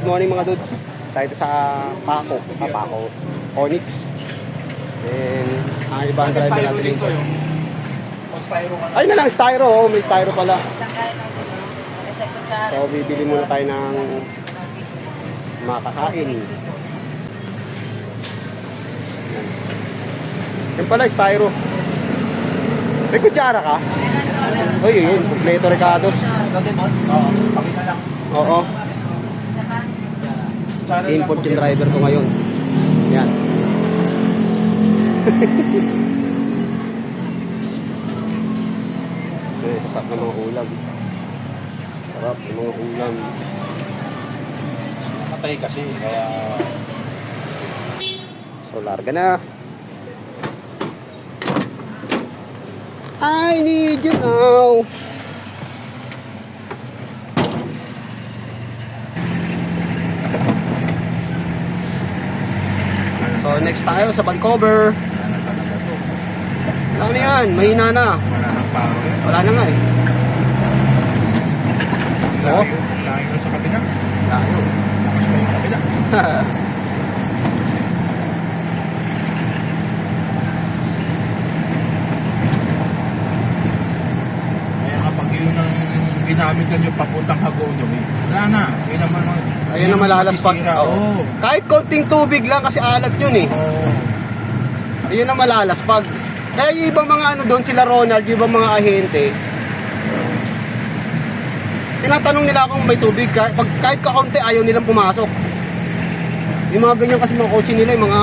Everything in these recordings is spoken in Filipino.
good morning mga dudes. Tayo sa Paco, Onyx. And ang ibang driver natin dito. Ay na lang, styro. Oh, may styro pala. So, bibili muna tayo ng makakain. Yan pala, styro. May kutsara ka? Uy, yun. Kompleto Ricardos. Oo. Import yung driver ko ngayon. Yan. Kasap ng mga ulam. Sarap ng mga ulam. Patay kasi, kaya... So, larga na. I need you now. So, next tayo sa Vancouver. Wala na yan. Mahina na. Wala na nga eh. Oo. Laking na sa kabila. Layo. Lakas pa yung kabila. Kaya kapag yun ang ginamit nyo papuntang Hagono, wala na. Yun naman. Ayun na malalaspag. Oo. Kahit konting tubig lang kasi alat yun eh. Oo. Ayun na malalaspag. Kaya yung ibang mga ano doon, sila Ronald, yung ibang mga ahente, tinatanong nila kung may tubig. Kahit kakaunti, ayaw nilang pumasok. Yung mga ganyan kasi mga kotse nila, yung mga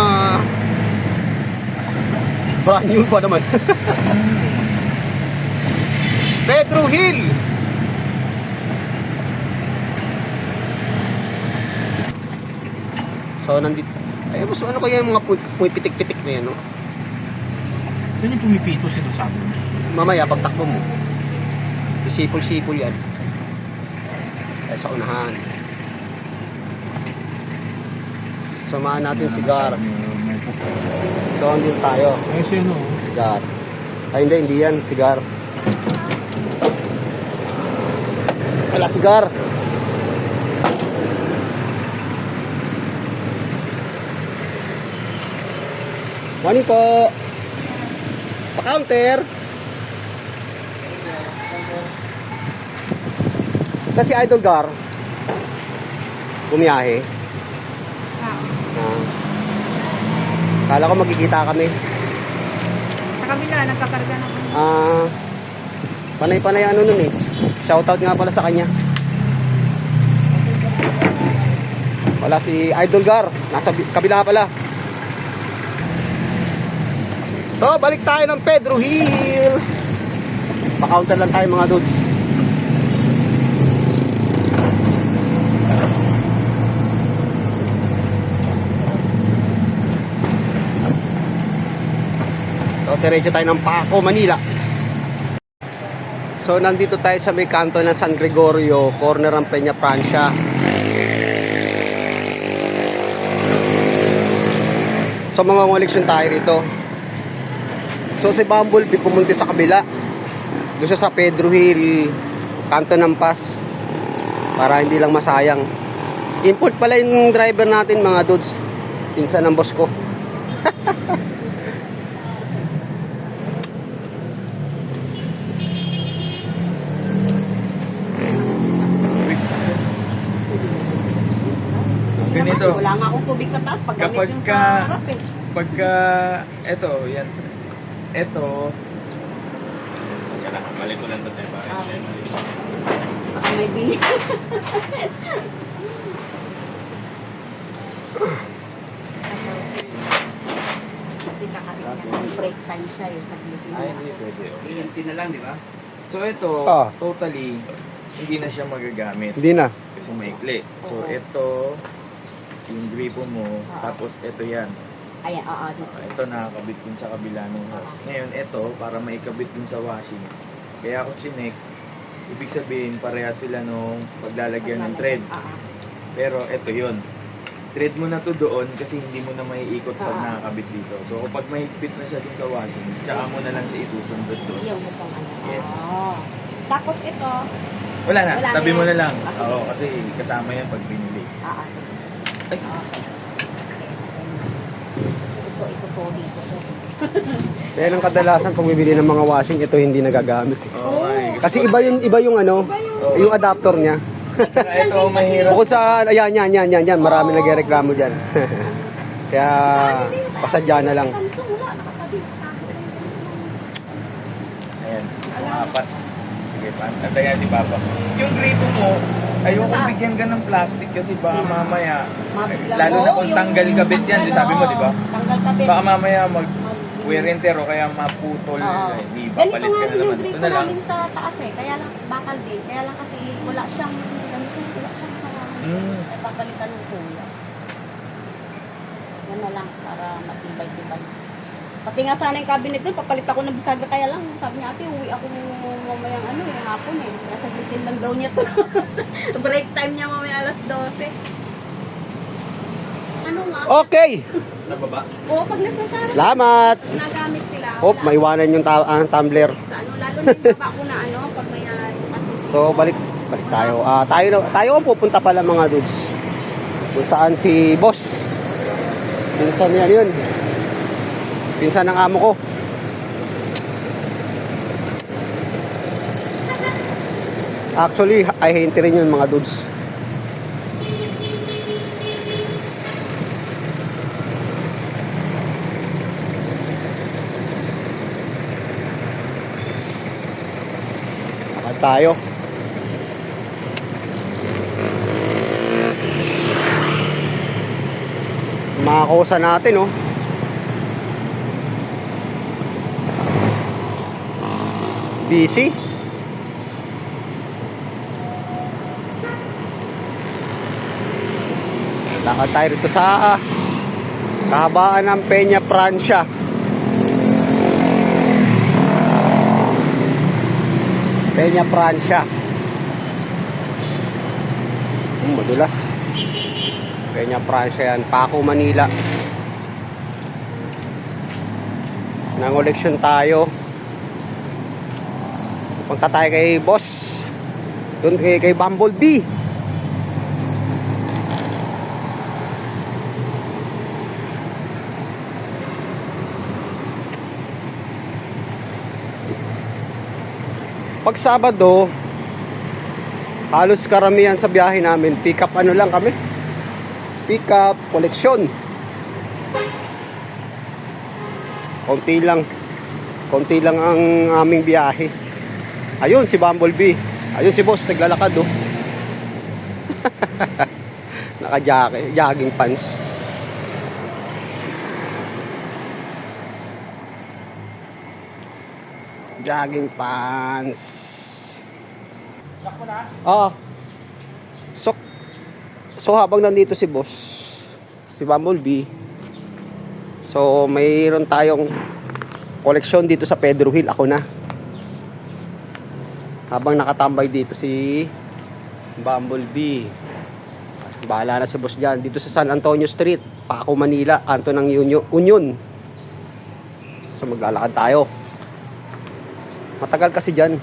brand new pa naman. Pedro Hill. So, nandito. Ay, gusto ano kaya yung mga pumipitik-pitik na yan, no? Saan yung pumipito sinasabi mo? Mamaya, pagtakbo mo. Sipol-sipol yan. Ay, sa unahan. Samahan natin sigar. So, andun tayo. Ay, sino? Sigar. Ay, hindi yan. Sigar. Wala, sigar. Morning po. Pa-counter. Sa si Idol Gar? Bumiyahe. Kala ko magkikita kami. Sa kabila, nagkakarga na kami. Panay-panay ano nun eh. Shoutout nga pala sa kanya. Wala si Idol Gar. Nasa kabila pala. So, balik tayo ng Pedro Hill. Pa-counter lang tayo mga dudes. So, diretso tayo ng Paco, Manila. So, nandito tayo sa may kanto ng San Gregorio, corner ng Peña Francia. So, mga koleksyon tayo rito. So, si Bumblebee pumunti sa kabila. Doon siya sa Pedro Hill, kanto ng Pas. Para hindi lang masayang. Import pala yung driver natin mga dudes. Pinsan ng boss ko. Ganito. Wala nga akong tubig sa taas. Paggamit yung sa harap eh. Pagka, eto, yan. Eto. Balik ko lang ito tayo. Baka may bili. Kasi kakarin ng break time siya yung sa gilid. Ay, hindi pwede. Empty na lang, di ba? So, ito, totally, hindi na siya magagamit. Hindi na. Kasi maikli. So, ito, yung gripo mo, tapos ito yan. Ayan, oo. Ito nakakabit din sa kabila ng hose. Ngayon, ito, para maikabit din sa washing. Kaya ako chinek, ibig sabihin, pareha sila nung paglalagyan ng thread. Pero ito yun. Thread mo na to doon kasi hindi mo na maiikot pag nakakabit dito. So, kapag mahigpit na siya dun sa washing, tsaka mo na lang siya isusundot doon. Yung bukong ano. Yes. Tapos ito, Wala na, Wala na tabi mo yan. na lang. Kasi- Oo, kasi kasama yan pag binili. Sige, sige. Ay. Okay. Kasi ito, isusoli ko to. Kaya lang kadalasan pag bibili ng mga washing, ito hindi nagagamit. Oo. Kasi iba yung ano, yung adapter niya. Saka ito, mahirap. Bukod sa, yan. Marami nagreklamo dyan. Kaya, pasadya na lang. Samsung, wala. Nakakabit sa akin. Ayan, apat. Sige, antayin si Papa. Yung gripo mo, ayoko bigyan ka ng plastic kasi baka mamaya, lalo na kung tanggal kabit yan, di sabi mo, di ba? Tanggal kabit. Baka mamaya wear and tear o kaya maputol, hindi Ganito papalit nga ka na din yung naman. Ito gripo na lang. namin sa taas eh. Kaya lang, bakal din. Kaya lang kasi wala siyang, ganito, wala siyang sa ay papalitan ng kuya. Yan na lang para matibay-tibay. Pati nga sana yung cabinet doon, papalit ako ng bisagra. Kaya lang, sabi niya, ate, uwi ako mamayang yung hapon eh. Nasa bitin lang daw niya to. Break time niya mamaya alas 12. Ano nga? Okay! Sa baba. Oo, pag nasasara, Salamat! nagamit sila. Oh, maiwanan yung tumbler. Sa ano, lalo na yung baba ko na ano, pag may kasi. So, balik tayo. Tayo ang pupunta pala mga dudes. Kung saan si boss. Pinsan niya yun. Pinsan ng amo ko. Actually, ay hinti rin yun mga dudes. Lakad tayo. Mga kosa natin, oh. Busy. Lakad tayo rito sa kahabaan ng Peña Francia. Peña Francia. Madulas. Peña Francia yan. Paco, Manila. Nangoleksyon tayo. Punta tayo kay boss. Doon kay Bumblebee. Pag Sabado, halos karamihan sa biyahe namin, pick up ano lang kami. Pick up, koleksyon. Konti lang ang aming biyahe. Ayun si Bumblebee. Ayun si boss, naglalakad oh. Naka-jacket, jogging pants. Jogging pants. Ah. So habang nandito si boss, si Bumblebee, so mayroon tayong koleksyon dito sa Pedro Hill. Ako na. Habang nakatambay dito si Bumblebee. Bahala na si boss dyan. Dito sa San Antonio Street, Paco, Manila, kanto ng Union. So maglalakad tayo. Matagal kasi dyan.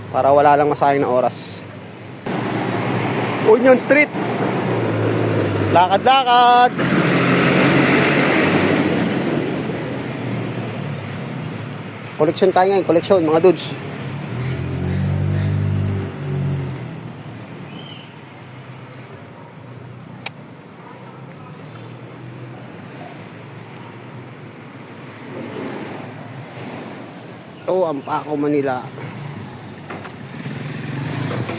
Para wala lang masayang na oras. Union Street. Lakad-lakad. Koleksyon tayo ngayon. Koleksyon mga dudes. Ito ang Paco, Manila.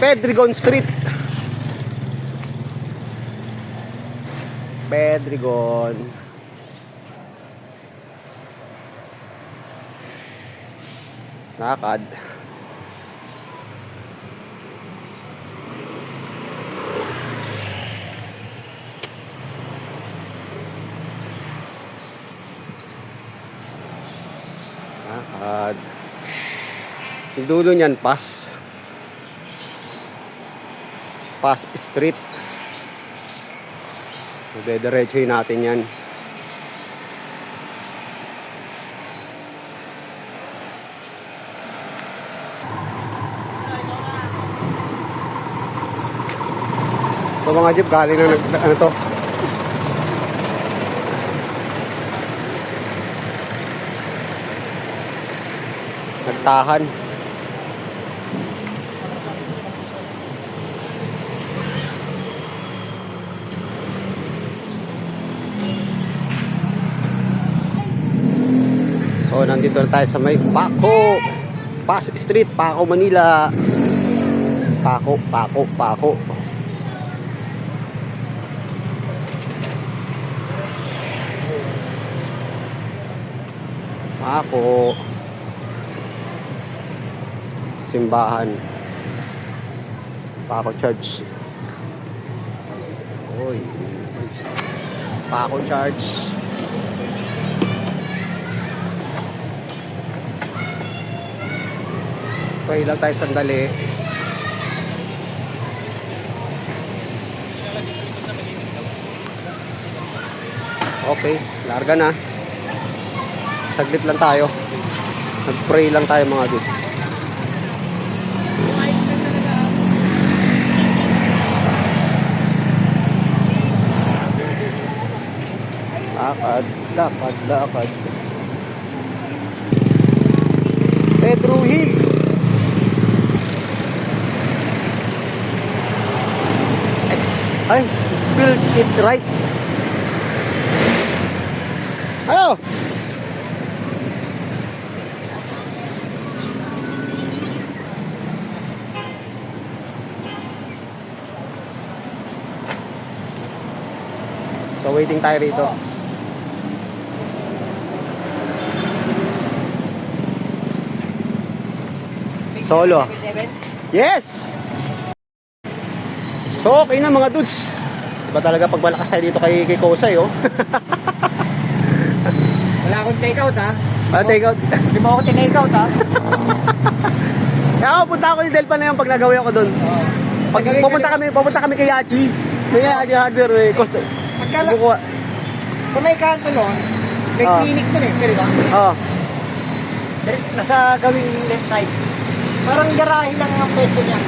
Pedregon Street. Pedregon. Lakad. Lakad. Yung dulo niyan, Pas Street. Dediretsuhin natin yan. So mga jeep, galing na ano to. Nagtahan. So nandito na tayo sa may Paco Street, Paco, Manila. Paco. Paco. Simbahan. Paco Church. Oy. Paco Church. Pray lang tayo sandali. Okay, larga na. Saglit lang tayo. Nag-pray lang tayo mga dudes. Lakad. Pedro Hill. Ay, build it right. Hello. So waiting tayo rito. Solo. Yes. So okay na mga dudes. Diba talaga pag malakas tayo dito kay Kosay, oh. Wala akong take-out, ha? Wala take-out. Di mo ako tinake-out, ha? Kaya ako, punta ako ni Delpa na yung pag nagawin ako doon. Pag pupunta kami kay Yachi. May Yachi hardware, eh. Cost. Pagkala, sa may kanto nun, may clinic nun eh, di ba? Oo. Nasa gawing left side. Parang garahe lang ang pwesto niya.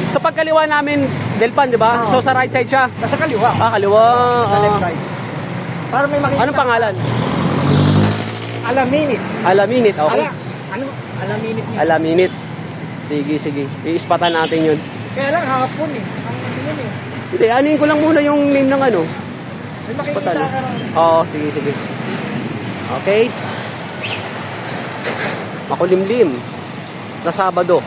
Sa pagkaliwa namin, Delpan, di ba? Oo. So sa right side siya. Nasa kaliwa. Ah, kaliwa. Sa left side. Parang may makikita. Anong pangalan? Alaminit. Alaminit, okay. Alaminit niya. Alaminit. Sige. Iispatan natin yun. Kaya lang hapon eh. Ang ano yun eh. Hindi, anin ko lang muna yung name ng ano. May makikita Ispatan. ka rin. Oo, sige. Okay. Makulimlim. Na Sabado.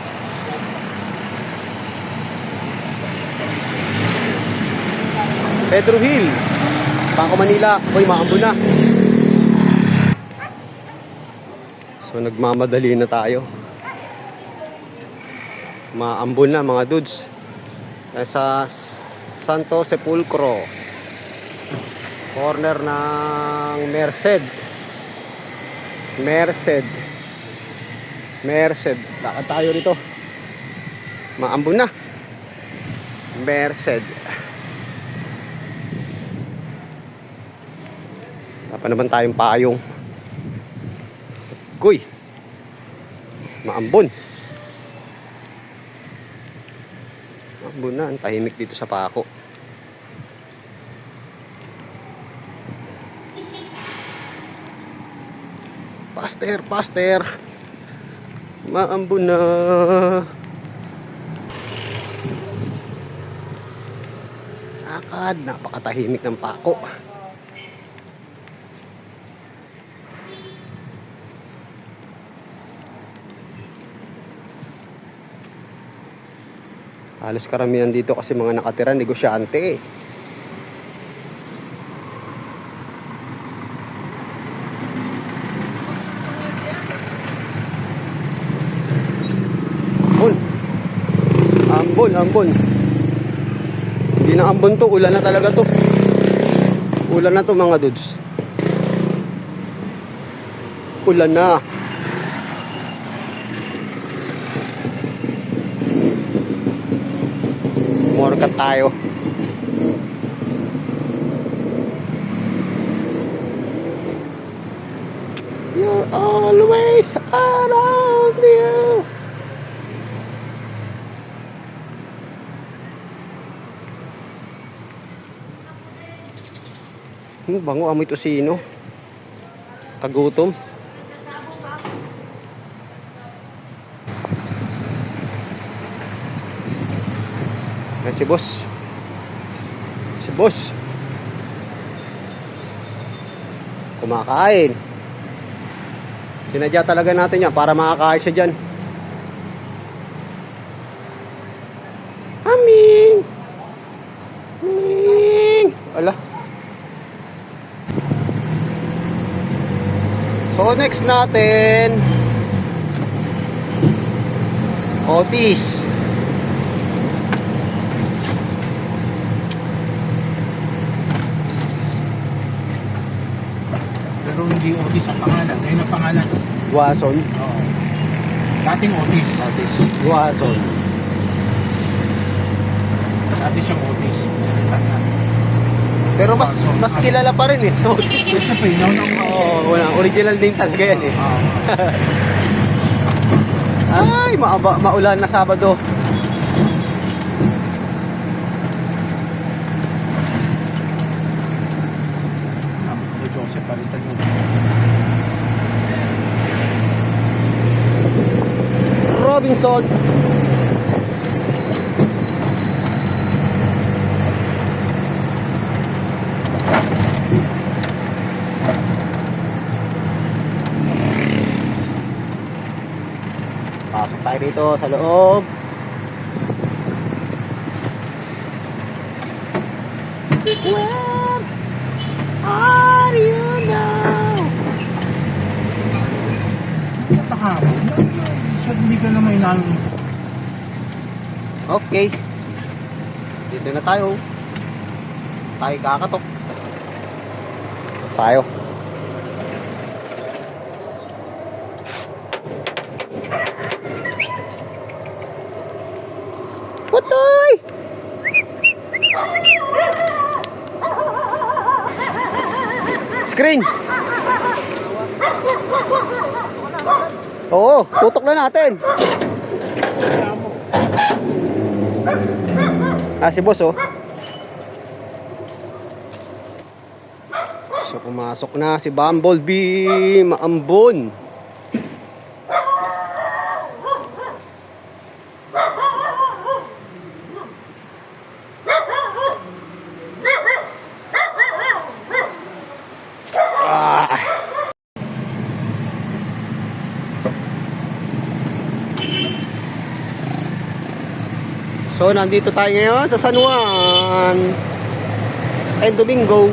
Pedro Hill. Paco, Manila. Uy, maambo na. So, nagmamadali na tayo. Maambon na mga dudes. Sa Santo Sepulcro. Corner ng Merced. Lakad tayo rito. Maambon na. Merced. Dapat naman tayong payong. Guy. Maambon. Maambon na. Ang tahimik dito sa Paco. Pastor. Maambon na. Akad. Napakatahimik ng Paco. Halos karamihan dito kasi mga nakatira, negosyante. Ambon. Hindi na ambon to, ulan na talaga to. Ulan na to mga dudes. Ulan na. Morkat tayo. You're always around you. Bango, amoy tosino. Kagutom. Yan si boss. Si boss. Kumakain. Sinadya talaga natin yan para makakain siya dyan. Aming! Aming! Ala. So next natin Otis. Pero hindi Otis ang pangalan. Ngayon ang pangalan. Guason. Oo. Dating Otis. Otis. Guason. Dati siyang Otis. Pinalitan na. Pero mas kilala pa rin eh. Otis. So, siyempre, Oo, wala. Original name talaga yan eh. Ay, maulan na Sabado. Joseph palitan mo. Robinson. Pasok tayo dito sa loob. Where are you now? Nataka mo. So, hindi ka na may Okay. Dito na tayo. Tayo kakatok. Tayo. Putoy! Screen! Oo, tutok na natin. Si boss oh. So pumasok na si Bumblebee Maambon. So, nandito tayo ngayon sa San Juan and Domingo.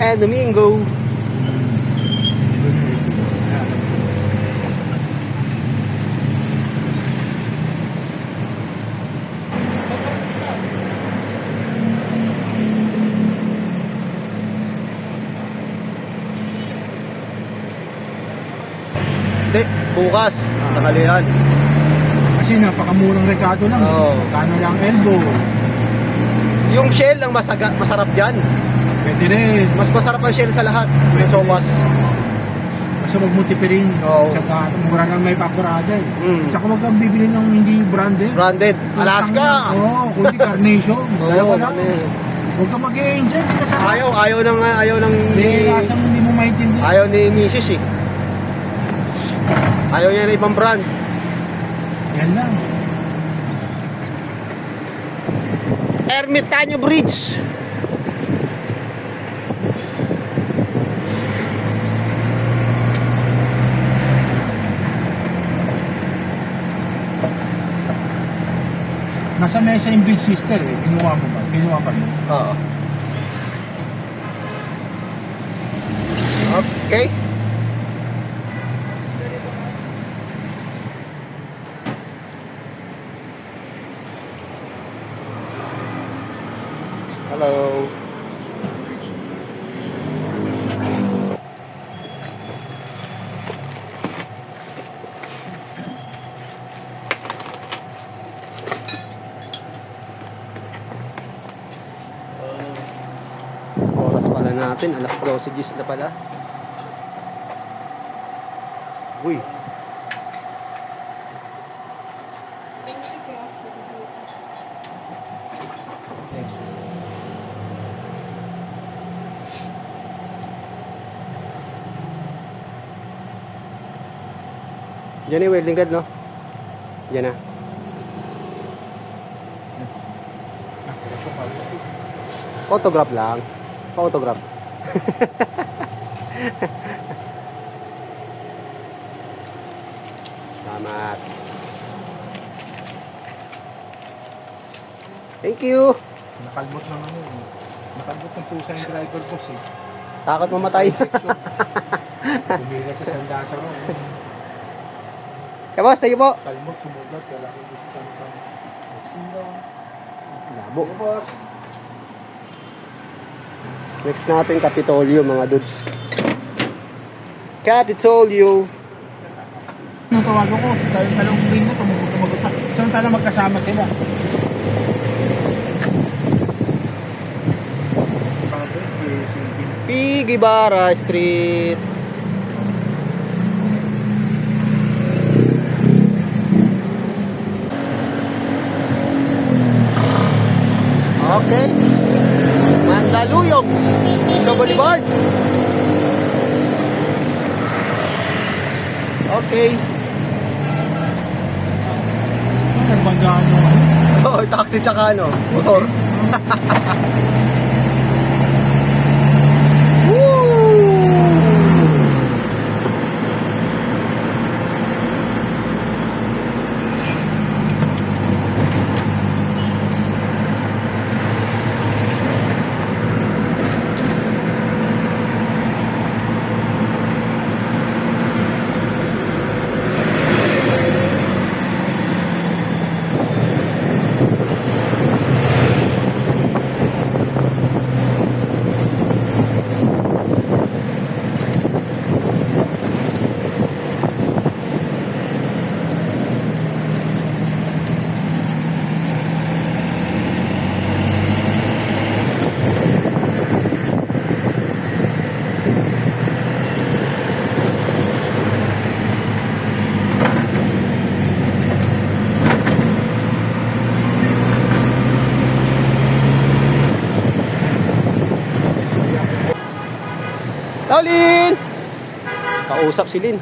And Domingo. Hindi, bukas. Tanghalian. Kasi napakamurang rekado lang. Oo. Kano lang elbow. Yung shell ang masarap dyan. Pwede rin. Mas masarap ang shell sa lahat. May sopas. Basta magmultipirin. Oo. Saka mura lang may paborada eh. Mm. Tsaka wag kang bibili ng hindi branded. Branded. Alaska. Oo, kundi Carnation. Dalawa lang. ano. Huwag kang mag-i-enjoy. Hindi ka sa... Ayaw ng Hindi kasang hindi mo maintindihan. ayaw ni Mrs. eh. Ayaw niya na ibang brand. Yan lang. Ermitaño Bridge. Nasa mesa yung Big Sister eh. Ginawa mo ba? Ginawa pa mo? Oo. Okay. Hello. Oras pala natin, alas 12 gis na pala. Uy. Next. Diyan yung welding rod, no? Diyan na. Photograph lang. Photograph. Salamat. Thank you. Nakalbot naman yun. Nakalbot ng pusa yung driver boss eh. Takot mamatay. Tumira sa sandasa mo. Kabos, thank you po. Kalmot, sumugat, wala ko gusto sa sino. Labo. Next natin, Capitolio, mga dudes. Capitolio. Nung tawagan ko, dahil talong rin mo, tumugot na. Samantala magkasama sila. P. Guevara Street. Okay. Mandaluyong. Sa Boulevard. Okay. Nagbanggaan mo. Oh, taxi tsaka ano, motor. Lin! Kausap si Lin.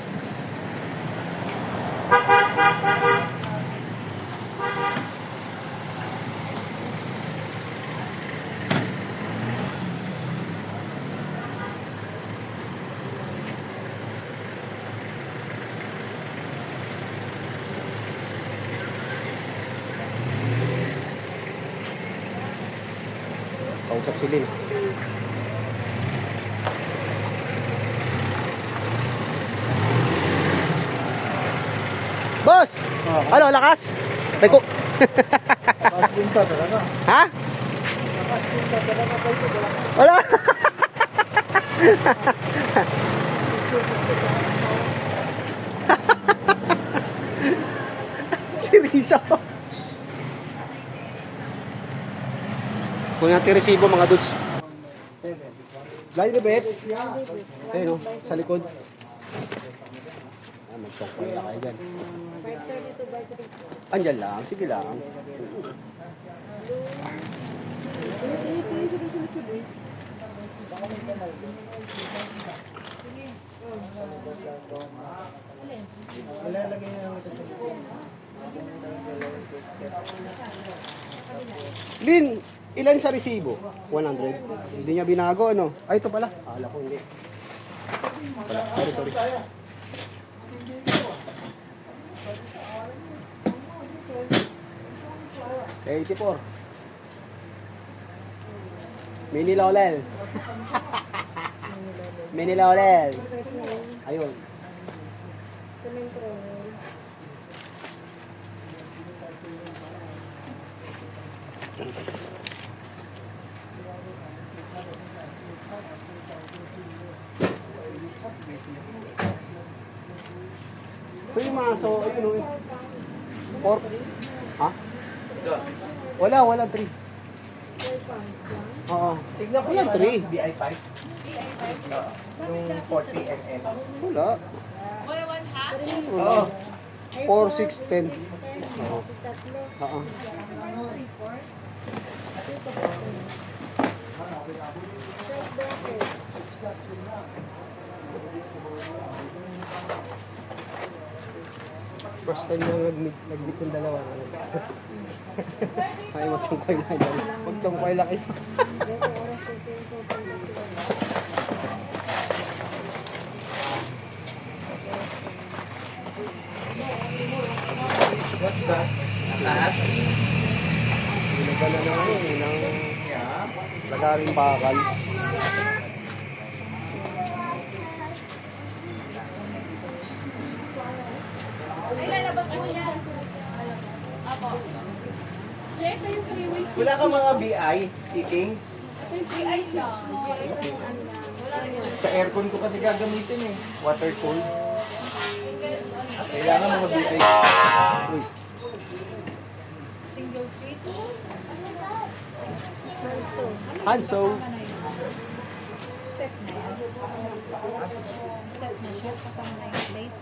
Kausap si Lin. Boss! Ano, lakas? Reko. Lakas punta talaga. Ha? Lakas punta talaga. Wala. Si Rizzo. Kung natin resibo mga dudes. Line the bets. Ayun o, sa likod. Mag-talk pa nila kayo dyan. Andyan lang, sige lang. Lin, ilan sa resibo? 100. Hindi niya binago, ano? Ay, ito pala. Akala ko hindi. Pala. Sorry. 84. Mini Laurel. Mini Laurel. Ayun. So yung mga, so, ayun, 4. Ha? Wala 3. Oo. Tignan ko Wala, yung 3. BI5. Yung 40 mm. Wala. Buy one half? Oo. 4,610. Oo. Oo. First time na nag-meet yung dalawa. Ay, magtungkoy na dyan. Magtungkoy lang ito. What's that? Nataas? Ilagan na naman yun, ng lagaring bakal. Wala kang mga BI, Kings? Sa aircon ko kasi gagamitin eh. Water cool. Kailangan mga BI. Uy. Single suite. Hanso. Set na yan. Set na siya. Kasama na yung plate.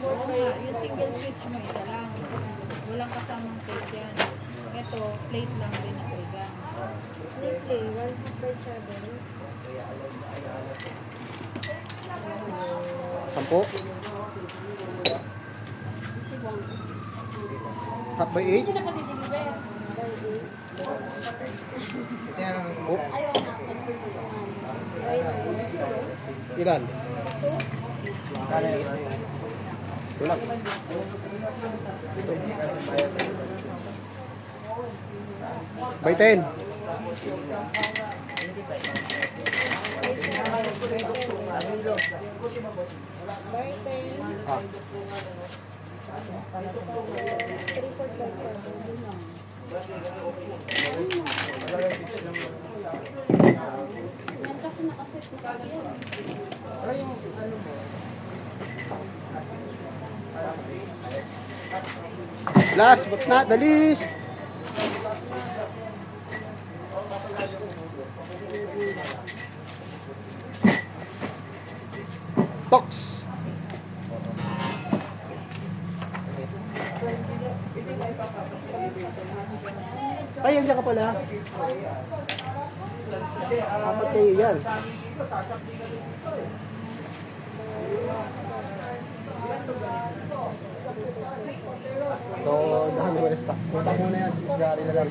Oo nga, yung single switch mo isa lang. Walang kasamang plate yan. Ito, plate lang rin na organ. Play, 1.7. 10. Half by 8. Hindi na pati-deliver. Oh, Ayaw na. ilan? Ito lang. By 10. Ah. Yan kasi nakaset na kasi yan. Last but not the least. Tox. Ay, yan ka pala. Apat kayo yan. So, dahan mo na stock. Punta muna yan sa Musgari na lang.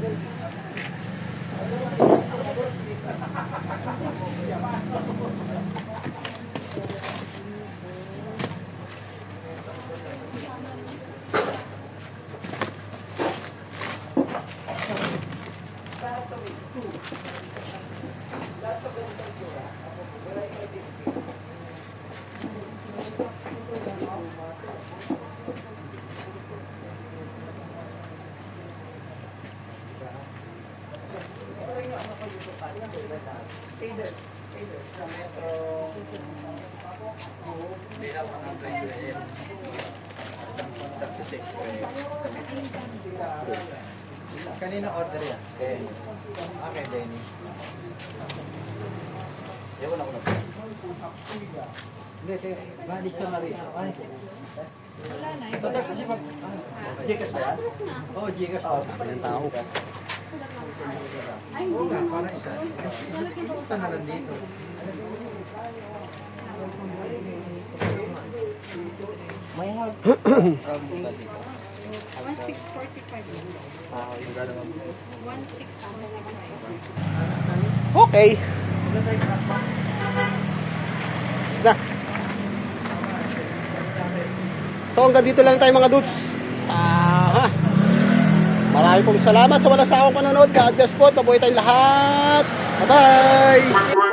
Kanina order yan? Denny. Okay, Denny. Ewan ako na. Hindi, balis sa Marino. Ay. Wala na. Ito kasi pag... Gcash ba yan? Oo, Gcash. Ilang tao. Oo nga, parang isa. Isa na lang dito. May hard. 1645. 1645. Okay. Basta. So hanggang dito lang tayo mga dudes. Marami pong salamat sa walang sawang panonood. God bless po. Mabuhay tayong lahat. Bye-bye.